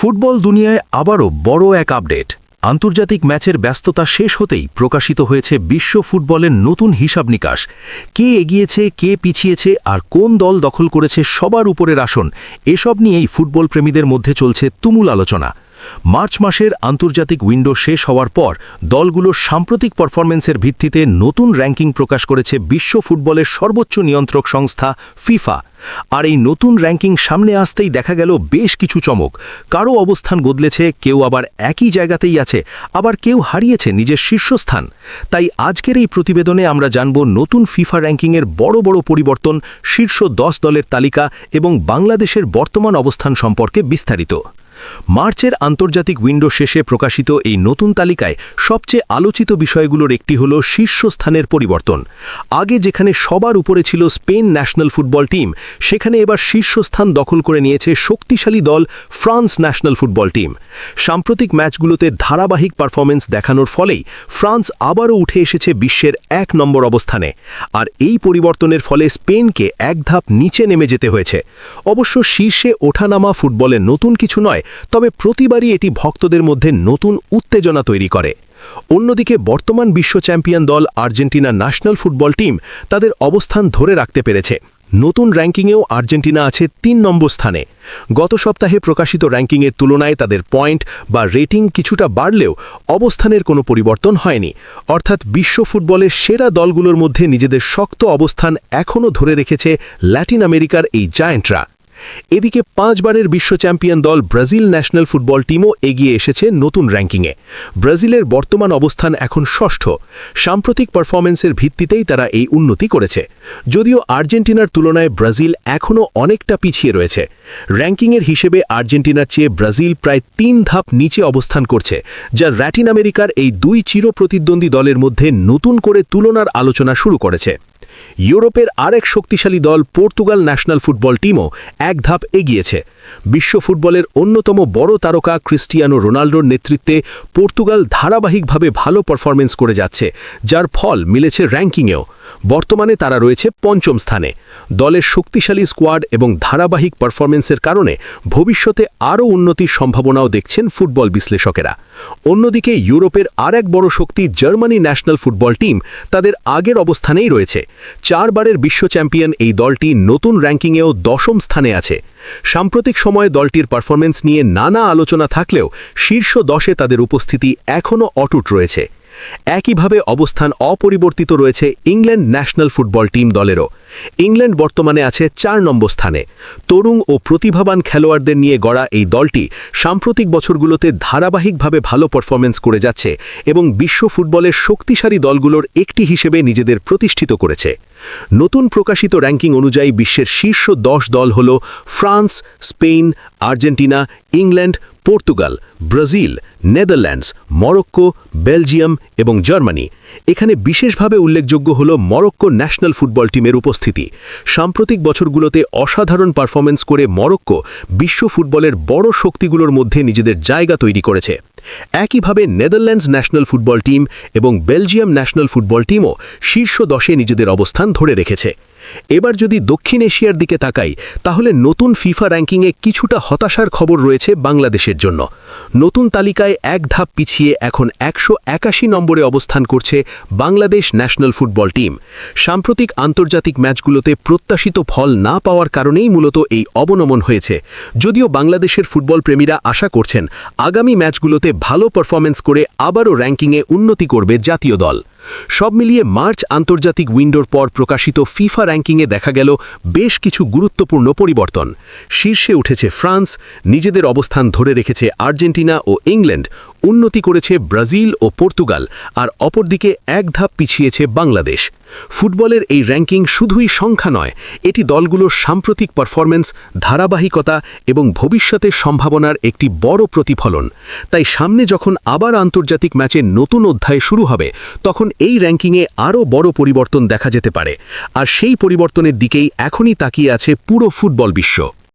Football দুনিয়ায় আবারও বড় এক আপডেট। আন্তর্জাতিক ম্যাচের ব্যস্ততা শেষ হতেই প্রকাশিত হয়েছে বিশ্ব ফুটবলের নতুন হিসাব নিকাশ। কে এগিয়েছে, কে পিছিয়েছে আর কোন দল দখল করেছে সবার উপরের আসন, এসব নিয়েই ফুটবল প্রেমীদের মধ্যে চলছে তুমুল আলোচনা। মার্চ মাসের আন্তর্জাতিক উইন্ডো শেষ হওয়ার পর দলগুলোর সাম্প্রতিক পারফরম্যান্সের ভিত্তিতে নতুন র্যাঙ্কিং প্রকাশ করেছে বিশ্ব ফুটবলের সর্বোচ্চ নিয়ন্ত্রক সংস্থা ফিফা। আর এই নতুন র্যাঙ্কিং সামনে আসতেই দেখা গেল বেশ কিছু চমক। কারো অবস্থান বদলেছে, কেউ আবার একই জায়গাতেই আছে, আবার কেউ হারিয়েছে নিজের শীর্ষস্থান। তাই আজকের এই প্রতিবেদনে আমরা জানব নতুন ফিফা র্যাঙ্কিংয়ের বড় বড় পরিবর্তন, শীর্ষ 10 দলের তালিকা এবং বাংলাদেশের বর্তমান অবস্থান সম্পর্কে বিস্তারিত। মার্চের আন্তর্জাতিক উইন্ডো শেষে প্রকাশিত এই নতুন তালিকায় সবচেয়ে আলোচিত বিষয়গুলোর একটি হল শীর্ষস্থানের পরিবর্তন। আগে যেখানে সবার উপরে ছিল স্পেন ন্যাশনাল ফুটবল টিম, সেখানে এবার শীর্ষস্থান দখল করে নিয়েছে শক্তিশালী দল ফ্রান্স ন্যাশনাল ফুটবল টিম। সাম্প্রতিক ম্যাচগুলোতে ধারাবাহিক পারফরমেন্স দেখানোর ফলেই ফ্রান্স আবারও উঠে এসেছে বিশ্বের 1 নম্বর অবস্থানে। আর এই পরিবর্তনের ফলে স্পেনকে এক ধাপ নিচে নেমে যেতে হয়েছে। অবশ্য শীর্ষে ওঠানামা ফুটবলে নতুন কিছু নয়, তবে প্রতিবারই এটি ভক্তদের মধ্যে নতুন উত্তেজনা তৈরি করে। অন্যদিকে বর্তমান বিশ্ব চ্যাম্পিয়ন দল আর্জেন্টিনা ন্যাশনাল ফুটবল টিম তাদের অবস্থান ধরে রাখতে পেরেছে। নতুন র্যাঙ্কিংয়েও আর্জেন্টিনা আছে 3 নম্বর স্থানে। গত সপ্তাহে প্রকাশিত র্যাঙ্কিংয়ের তুলনায় তাদের পয়েন্ট বা রেটিং কিছুটা বাড়লেও অবস্থানের কোনো পরিবর্তন হয়নি। অর্থাৎ বিশ্ব ফুটবলের সেরা দলগুলোর মধ্যে নিজেদের শক্ত অবস্থান এখনও ধরে রেখেছে ল্যাটিন আমেরিকার এই জায়ান্টরা। এদিকে 5 বারের বিশ্ব চ্যাম্পিয়ন দল ব্রাজিল ন্যাশনাল ফুটবল টিমও এগিয়ে এসেছে নতুন র্যাঙ্কিংয়ে। ব্রাজিলের বর্তমান অবস্থান এখন ষষ্ঠ। সাম্প্রতিক পারফরম্যান্সের ভিত্তিতেই তারা এই উন্নতি করেছে। যদিও আর্জেন্টিনার তুলনায় ব্রাজিল এখনও অনেকটা পিছিয়ে রয়েছে। র্যাঙ্কিংয়ের হিসেবে আর্জেন্টিনার চেয়ে ব্রাজিল প্রায় 3 ধাপ নিচে অবস্থান করছে, যা ল্যাটিন আমেরিকার এই দুই চিরপ্রতিদ্বন্দ্বী দলের মধ্যে নতুন করে তুলনার আলোচনা শুরু করেছে। ইউরোপের আরেক শক্তিশালী দল পর্তুগাল ন্যাশনাল ফুটবল টিমও এক ধাপ এগিয়েছে। বিশ্ব ফুটবলের অন্যতম বড় তারকা ক্রিস্টিয়ানো রোনাল্ডোর নেতৃত্বে পর্তুগাল ধারাবাহিকভাবে ভালো পারফরমেন্স করে যাচ্ছে, যার ফল মিলেছে র্যাঙ্কিংয়েও। বর্তমানে তারা রয়েছে 5ম স্থানে। দলের শক্তিশালী স্কোয়াড এবং ধারাবাহিক পারফরমেন্সের কারণে ভবিষ্যতে আরও উন্নতির সম্ভাবনাও দেখছেন ফুটবল বিশ্লেষকেরা। অন্যদিকে ইউরোপের আরেক বড় শক্তি জার্মানি ন্যাশনাল ফুটবল টিম তাদের আগের অবস্থানেই রয়েছে। 4 বারের বিশ্ব চ্যাম্পিয়ন এই দলটি নতুন র্যাঙ্কিংয়েও 10ম স্থানে আছে। সাম্প্রতিক সময়ে দলটির পারফরমেন্স নিয়ে নানা আলোচনা থাকলেও শীর্ষ 10-এ তাদের উপস্থিতি এখনও অটুট রয়েছে। একইভাবে অবস্থান অপরিবর্তিত রয়েছে ইংল্যান্ড ন্যাশনাল ফুটবল টিম দলেরও। ইংল্যান্ড বর্তমানে আছে 4 নম্বর স্থানে। তরুণ ও প্রতিভাবান খেলোয়াড়দের নিয়ে গড়া এই দলটি সাম্প্রতিক বছরগুলোতে ধারাবাহিকভাবে ভালো পারফরমেন্স করে যাচ্ছে এবং বিশ্ব ফুটবলের শক্তিশালী দলগুলোর একটি হিসেবে নিজেদের প্রতিষ্ঠিত করেছে। নতুন প্রকাশিত র্যাঙ্কিং অনুযায়ী বিশ্বের শীর্ষ 10 দল হল France, Spain, Argentina, England, Portugal, Brazil, Netherlands, Morocco, Belgium এবং জার্মানি। এখানে বিশেষভাবে উল্লেখযোগ্য হল মরক্কো ন্যাশনাল ফুটবল টিমের উপস্থিতি। সাম্প্রতিক বছরগুলোতে অসাধারণ পারফরমেন্স করে মরক্কো বিশ্ব ফুটবলের বড় শক্তিগুলোর মধ্যে নিজেদের জায়গা তৈরি করেছে। একইভাবে নেদারল্যান্ডস ন্যাশনাল ফুটবল টিম এবং বেলজিয়াম ন্যাশনাল ফুটবল টিমও শীর্ষ 10-এ নিজেদের অবস্থান ধরে রেখেছে। এবার যদি দক্ষিণ এশিয়ার দিকে তাকাই, তাহলে নতুন ফিফা র্যাঙ্কিংয়ে কিছুটা হতাশার খবর রয়েছে বাংলাদেশের জন্য। নতুন তালিকায় এক ধাপ পিছিয়ে এখন 181 নম্বরে অবস্থান করছে বাংলাদেশ ন্যাশনাল ফুটবল টিম। সাম্প্রতিক আন্তর্জাতিক ম্যাচগুলোতে প্রত্যাশিত ফল না পাওয়ার কারণেই মূলত এই অবনমন হয়েছে। যদিও বাংলাদেশের ফুটবল প্রেমীরা আশা করছেন আগামী ম্যাচগুলোতে ভালো পারফরমেন্স করে আবারও র্যাঙ্কিংয়ে উন্নতি করবে জাতীয় দল। সব মিলিয়ে মার্চ আন্তর্জাতিক উইন্ডোর পর প্রকাশিত ফিফা র্যাঙ্কিংয়ে দেখা গেল বেশ কিছু গুরুত্বপূর্ণ পরিবর্তন। শীর্ষে উঠেছে ফ্রান্স, নিজেদের অবস্থান ধরে রেখেছে আর্জেন্টিনা ও ইংল্যান্ড, উন্নতি করেছে ব্রাজিল ও পর্তুগাল, আর অপরদিকে এক ধাপ পিছিয়েছে বাংলাদেশ। ফুটবলের এই র্যাঙ্কিং শুধুই সংখ্যা নয়, এটি দলগুলোর সাম্প্রতিক পারফরমেন্স, ধারাবাহিকতা এবং ভবিষ্যতের সম্ভাবনার একটি বড় প্রতিফলন। তাই সামনে যখন আবার আন্তর্জাতিক ম্যাচের নতুন অধ্যায় শুরু হবে, তখন এই র্যাঙ্কিংয়ে আরও বড় পরিবর্তন দেখা যেতে পারে। আর সেই পরিবর্তনের দিকেই এখনই তাকিয়ে আছে পুরো ফুটবল বিশ্ব।